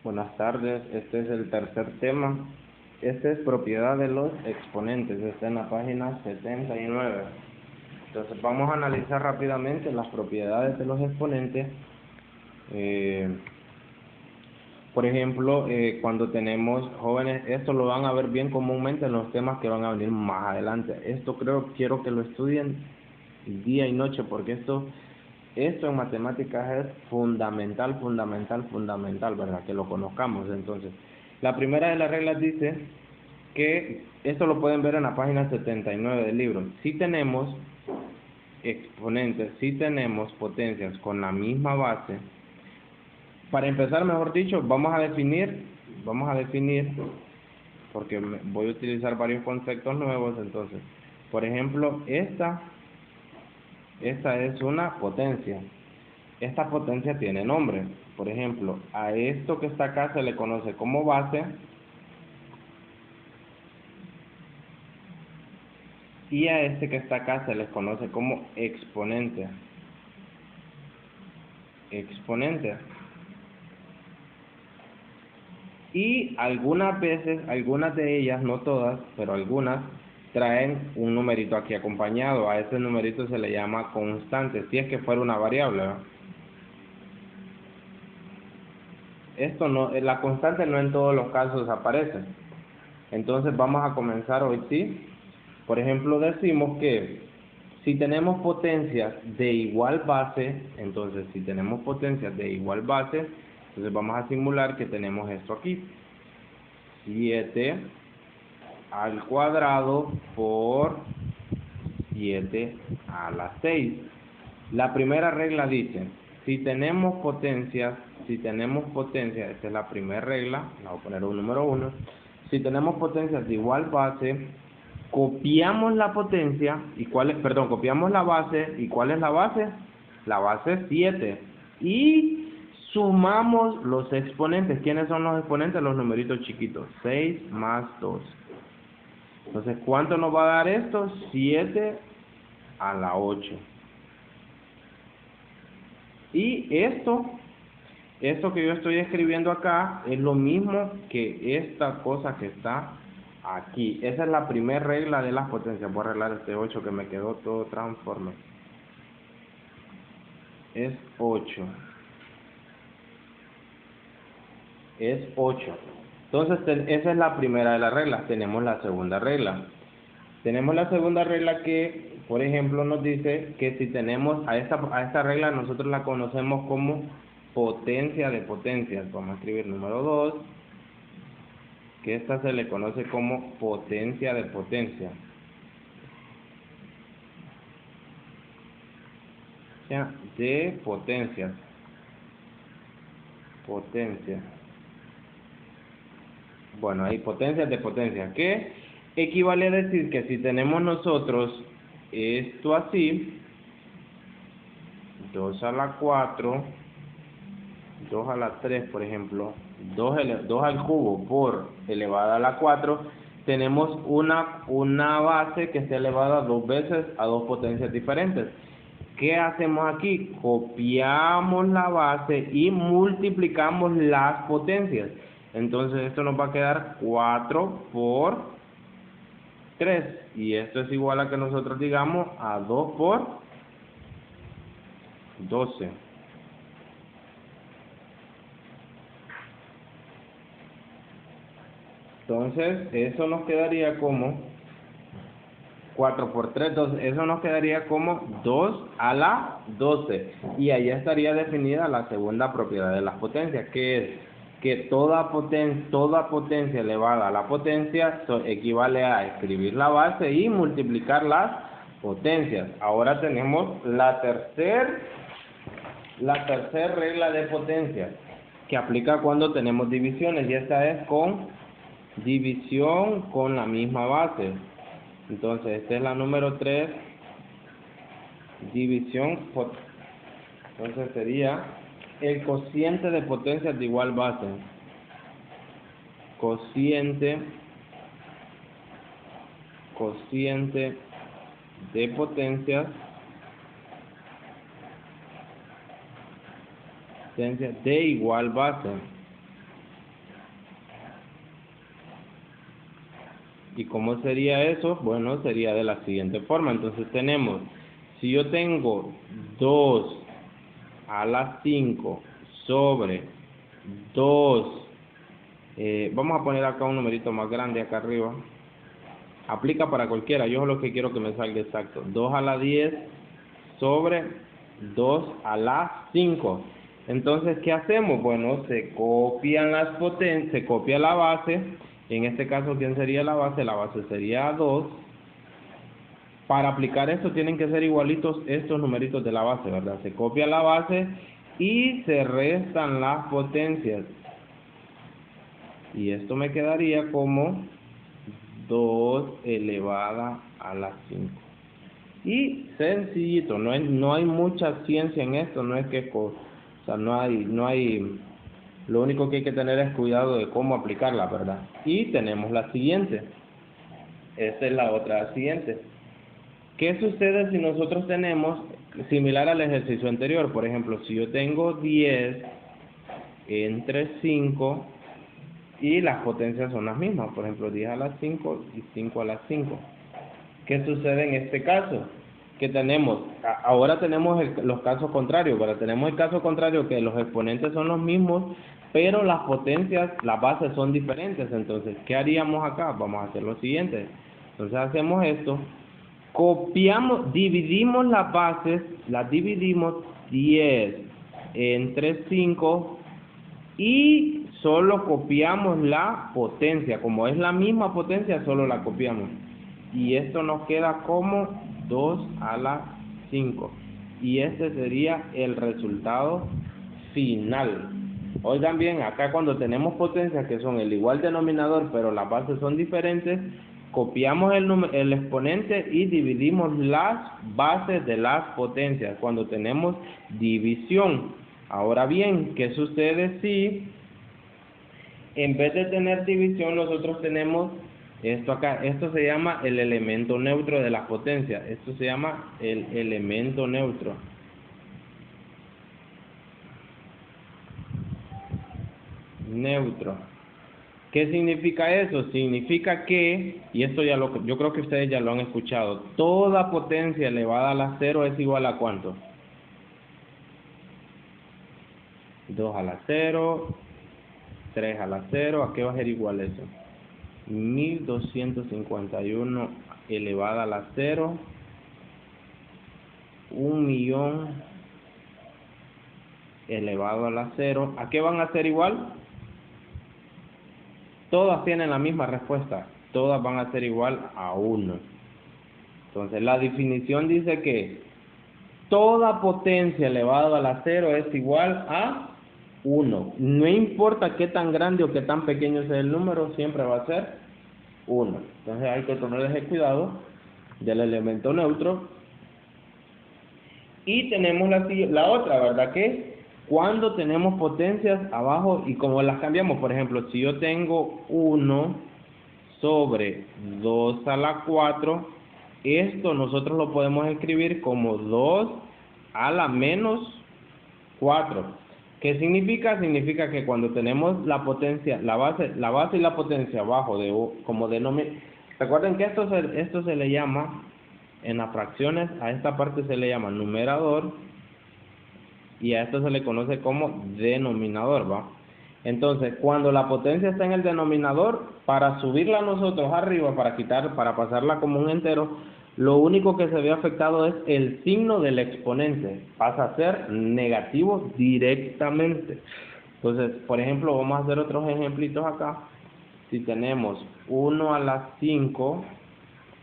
Buenas tardes, este es el tercer tema. Este es propiedad de los exponentes, está en la página 79. Entonces vamos a analizar rápidamente las propiedades de los exponentes. Eh, por ejemplo, cuando tenemos jóvenes, esto lo van a ver bien comúnmente en los temas que van a venir más adelante. Esto quiero que lo estudien día y noche, porque esto en matemáticas es fundamental, ¿verdad? Que lo conozcamos. Entonces, la primera de las reglas dice que, esto lo pueden ver en la página 79 del libro, si tenemos exponentes, si tenemos potencias con la misma base, para empezar, mejor dicho, vamos a definir, porque voy a utilizar varios conceptos nuevos. Entonces, por ejemplo, esta es una potencia. Esta potencia tiene nombre. Por ejemplo, a esto que está acá se le conoce como base, y a este que está acá se les conoce como exponente. Y algunas veces, algunas de ellas, no todas, pero algunas, traen un numerito aquí acompañado. A ese numerito se le llama constante, si es que fuera una variable, ¿verdad? Esto no, la constante no en todos los casos aparece. Entonces vamos a comenzar hoy, ¿sí? Por ejemplo, decimos que si tenemos potencias de igual base, entonces vamos a simular que tenemos esto aquí. 7 al cuadrado por 7 a la 6. La primera regla dice, si tenemos potencias, esta es la primera regla, la voy a poner un número 1, si tenemos potencias de igual base, copiamos la potencia, copiamos la base, ¿y cuál es la base? La base es 7, y sumamos los exponentes. ¿Quiénes son los exponentes? Los numeritos chiquitos, 6 más 2. Entonces, ¿cuánto nos va a dar esto? 7 a la 8. Y esto que yo estoy escribiendo acá es lo mismo que esta cosa que está aquí. Esa es la primera regla de las potencias. Voy a arreglar este 8 que me quedó todo transforme. Es 8. Entonces, esa es la primera de las reglas. Tenemos la segunda regla. Que, por ejemplo, nos dice que si tenemos a esta regla, nosotros la conocemos como potencia de potencias. Vamos a escribir número 2, que esta se le conoce como potencia de potencia. De potencias. Bueno, hay potencias de potencia, que equivale a decir que si tenemos nosotros esto así, 2 a la 4, 2 a la 3, por ejemplo, 2 al cubo por elevada a la 4, tenemos una base que está elevada 2 veces a 2 potencias diferentes. ¿Qué hacemos aquí? Copiamos la base y multiplicamos las potencias. Entonces esto nos va a quedar 4 por 3. Y esto es igual a que nosotros digamos a 2 por 12. Entonces eso nos quedaría como 4 por 3, 12. Eso nos quedaría como 2 a la 12. Y ahí estaría definida la segunda propiedad de las potencias, que es que toda potencia elevada a la potencia equivale a escribir la base y multiplicar las potencias. Ahora tenemos la tercera regla de potencias, que aplica cuando tenemos divisiones, y esta es con división con la misma base. Entonces, esta es la número 3, división. Entonces sería el cociente de potencias de igual base. Cociente de potencias de igual base. ¿Y cómo sería eso? Bueno, sería de la siguiente forma. Entonces tenemos, si yo tengo 2 a la 5 sobre 2, vamos a poner acá un numerito más grande acá arriba. Aplica para cualquiera, yo lo que quiero que me salga exacto. 2 a la 10 sobre 2 a la 5. Entonces, ¿qué hacemos? Bueno, se copian las potencias, se copia la base. En este caso, ¿quién sería la base? La base sería 2. Para aplicar esto tienen que ser igualitos estos numeritos de la base, ¿verdad? Se copia la base y se restan las potencias. Y esto me quedaría como 2 elevada a la 5. Y sencillito, no hay mucha ciencia en esto, no es que, o sea, no hay, lo único que hay que tener es cuidado de cómo aplicarla, ¿verdad? Y tenemos la siguiente, esta es la otra siguiente. ¿Qué sucede si nosotros tenemos, similar al ejercicio anterior, por ejemplo, si yo tengo 10 entre 5 y las potencias son las mismas, por ejemplo, 10 a la 5 y 5 a la 5? ¿Qué sucede en este caso? Que tenemos, ahora tenemos los casos contrarios, ¿verdad? Tenemos el caso contrario que los exponentes son los mismos, pero las potencias, las bases son diferentes. Entonces, ¿qué haríamos acá? Vamos a hacer lo siguiente. Entonces hacemos esto, copiamos, dividimos las bases, las dividimos 10 entre 5 y solo copiamos la potencia. Como es la misma potencia, solo la copiamos. Y esto nos queda como 2 a la 5. Y este sería el resultado final. Oigan bien, acá cuando tenemos potencias que son el igual denominador, pero las bases son diferentes, copiamos el exponente y dividimos las bases de las potencias cuando tenemos división. Ahora bien, ¿qué sucede si en vez de tener división nosotros tenemos esto acá? Esto se llama el elemento neutro de las potencias. Esto se llama el elemento neutro. Neutro. ¿Qué significa eso? Significa que, y esto ya yo creo que ustedes ya lo han escuchado, toda potencia elevada a la 0 es igual a ¿cuánto? 2 a la 0, 3 a la 0, ¿a qué va a ser igual eso? 1251 elevada a la 0, 1.000.000 elevado a la 0, ¿a qué van a ser igual? Todas tienen la misma respuesta, todas van a ser igual a 1. Entonces la definición dice que toda potencia elevada a la 0 es igual a 1. No importa qué tan grande o qué tan pequeño sea el número, siempre va a ser 1. Entonces hay que tener ese cuidado del elemento neutro. Y tenemos la otra, ¿verdad? Que cuando tenemos potencias abajo y como las cambiamos, por ejemplo, si yo tengo 1 sobre 2 a la 4, esto nosotros lo podemos escribir como 2 a la menos 4. ¿Qué significa? Significa que cuando tenemos la potencia, la base y la potencia abajo como denominador. Recuerden que esto se le llama, en las fracciones, a esta parte se le llama numerador y a esto se le conoce como denominador, ¿va? Entonces, cuando la potencia está en el denominador, para subirla nosotros arriba, para pasarla como un entero, lo único que se ve afectado es el signo del exponente, pasa a ser negativo directamente. Entonces, por ejemplo, vamos a hacer otros ejemplitos acá. Si tenemos 1 a la 5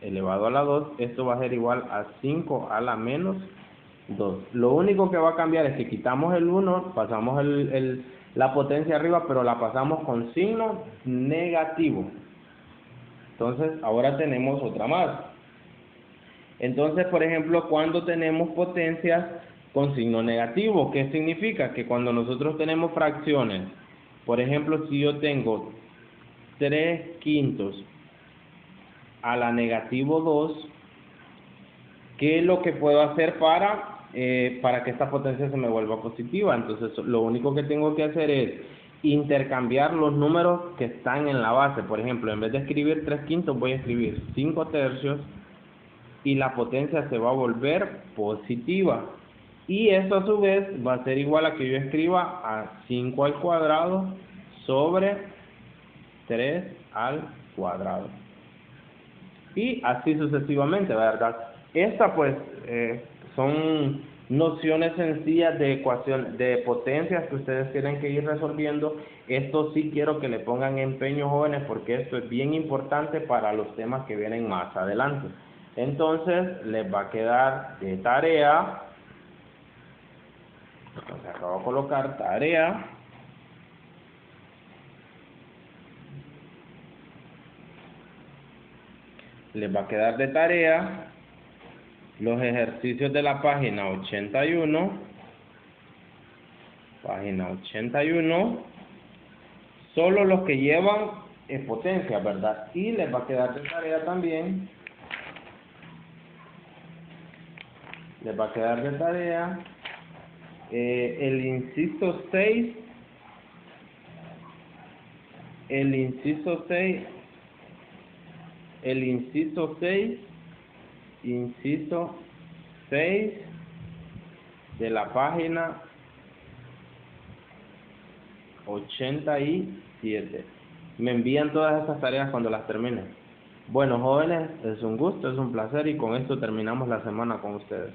elevado a la 2, esto va a ser igual a 5 a la menos 2. Lo único que va a cambiar es que quitamos el 1, pasamos la potencia arriba, pero la pasamos con signo negativo. Entonces, ahora tenemos otra más. Entonces, por ejemplo, cuando tenemos potencias con signo negativo, ¿qué significa? Que cuando nosotros tenemos fracciones, por ejemplo, si yo tengo 3/5 a la negativo 2, ¿qué es lo que puedo hacer para que esta potencia se me vuelva positiva? Entonces, lo único que tengo que hacer es intercambiar los números que están en la base. Por ejemplo, en vez de escribir 3/5 voy a escribir 5/3 y la potencia se va a volver positiva. Y eso a su vez va a ser igual a que yo escriba a 5 al cuadrado sobre 3 al cuadrado. Y así sucesivamente, ¿verdad? Estas pues son nociones sencillas de ecuaciones, de potencias que ustedes tienen que ir resolviendo. Esto sí quiero que le pongan empeño, jóvenes, porque esto es bien importante para los temas que vienen más adelante. Entonces, les va a quedar de tarea, entonces acabo de colocar tarea, les va a quedar de tarea los ejercicios de la página 81, solo los que llevan potencia, ¿verdad? Y les va a quedar de tarea también, el inciso 6, inciso 6 de la página 87. Me envían todas esas tareas cuando las terminen. Bueno, jóvenes, es un gusto, es un placer y con esto terminamos la semana con ustedes.